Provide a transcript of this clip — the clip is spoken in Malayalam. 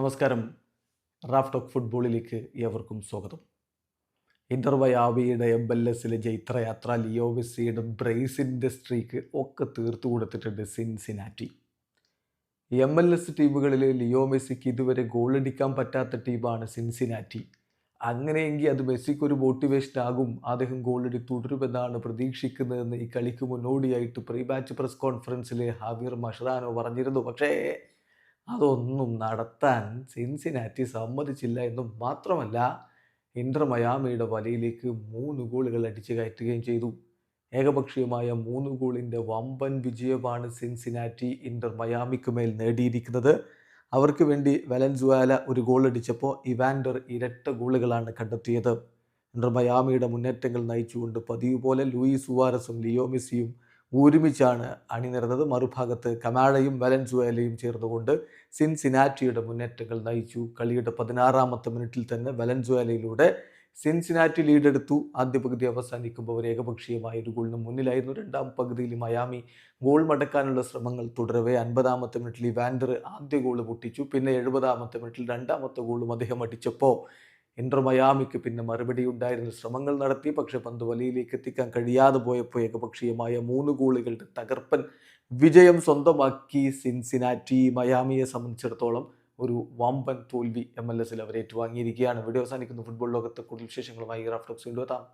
നമസ്കാരം. റാഫ് ടോക്ക് ഫുട്ബോളിലേക്ക് ഏവർക്കും സ്വാഗതം. ഇന്റർ മയാമിയുടെ MLS ജൈത്രയാത്ര, ലിയോ മെസ്സിയുടെ ബ്രേസിൻ്റെ സ്ട്രീക്ക് ഒക്കെ തീർത്തു കൊടുത്തിട്ടുണ്ട് സിൻസിനാറ്റി. MLS ടീമുകളിൽ ലിയോ മെസ്സിക്ക് ഇതുവരെ ഗോളടിക്കാൻ പറ്റാത്ത ടീമാണ് സിൻസിനാറ്റി. അങ്ങനെയെങ്കിൽ അത് മെസ്സിക്ക് ഒരു മോട്ടിവേഷൻ ആകും, അദ്ദേഹം ഗോളടി തുടരുമെന്നാണ് പ്രതീക്ഷിക്കുന്നതെന്ന് ഈ കളിക്ക് മുന്നോടിയായിട്ട് പ്രീ മാച്ച് പ്രസ് കോൺഫറൻസിൽ ഹാവിയർ മഷറാനോ പറഞ്ഞിരുന്നു. പക്ഷേ അതൊന്നും നടത്താൻ സിൻസിനാറ്റി സമ്മതിച്ചില്ല എന്നും മാത്രമല്ല, ഇന്റർ മയാമിയുടെ വലയിലേക്ക് 3 ഗോളുകൾ അടിച്ചു കയറ്റുകയും ചെയ്തു. ഏകപക്ഷീയമായ 3 ഗോളിൻ്റെ വമ്പൻ വിജയമാണ് സിൻസിനാറ്റി ഇന്റർ മയാമിക്ക് മേൽ നേടിയിരിക്കുന്നത്. അവർക്ക് വേണ്ടി വലൻസുവാല ഒരു ഗോൾ അടിച്ചപ്പോൾ ഇവാൻഡർ ഇരട്ട ഗോളുകളാണ് കണ്ടെത്തിയത്. ഇന്റർ മയാമിയുടെ മുന്നേറ്റങ്ങൾ നയിച്ചുകൊണ്ട് പതിവ് പോലെ ലൂയിസ് സുവാരസും ലിയോ മെസ്സിയും ഒരുമിച്ചാണ് അണിനിരന്നത്. മറുഭാഗത്ത് കമാഴയും വലൻസുവേലയും ചേർന്നുകൊണ്ട് സിൻസിനാറ്റിയുടെ മുന്നേറ്റങ്ങൾ നയിച്ചു. കളിയുടെ 16ാമത്തെ മിനിറ്റിൽ തന്നെ വലൻസുവേലയിലൂടെ സിൻസിനാറ്റി ലീഡെടുത്തു. ആദ്യ പകുതി അവസാനിക്കുമ്പോൾ അവർ ഏകപക്ഷീയമായ ഒരു ഗോളിന് മുന്നിലായിരുന്നു. രണ്ടാം പകുതിയിൽ മയാമി ഗോൾ മടക്കാനുള്ള ശ്രമങ്ങൾ തുടരവേ 50ാമത്തെ മിനിറ്റിൽ ഇവാൻഡർ ആദ്യ ഗോൾ പൊട്ടിച്ചു. പിന്നെ 70ാമത്തെ മിനിറ്റിൽ രണ്ടാമത്തെ ഗോളും അദ്ദേഹം അടിച്ചപ്പോൾ ഇന്റർ മയാമിക്ക് പിന്നെ മറുപടി ഉണ്ടായിരുന്നു. ശ്രമങ്ങൾ നടത്തി, പക്ഷേ പന്ത് വലയിലേക്ക് എത്തിക്കാൻ കഴിയാതെ പോയപ്പോൾ ഏകപക്ഷീയമായ 3 ഗോളുകളുടെ തകർപ്പൻ വിജയം സ്വന്തമാക്കി സിൻസിനാറ്റി. മയാമിയെ സംബന്ധിച്ചിടത്തോളം ഒരു വമ്പൻ തോൽവി MLS അവർ ഏറ്റുവാങ്ങിയിരിക്കുകയാണ്. വീഡിയോ അവസാനിക്കുന്നു. ഫുട്ബോൾ ലോകത്തെ കൂടുതൽ വിശേഷങ്ങളുമായി റാഫ് ടോക്സ് വീണ്ടും എത്താം.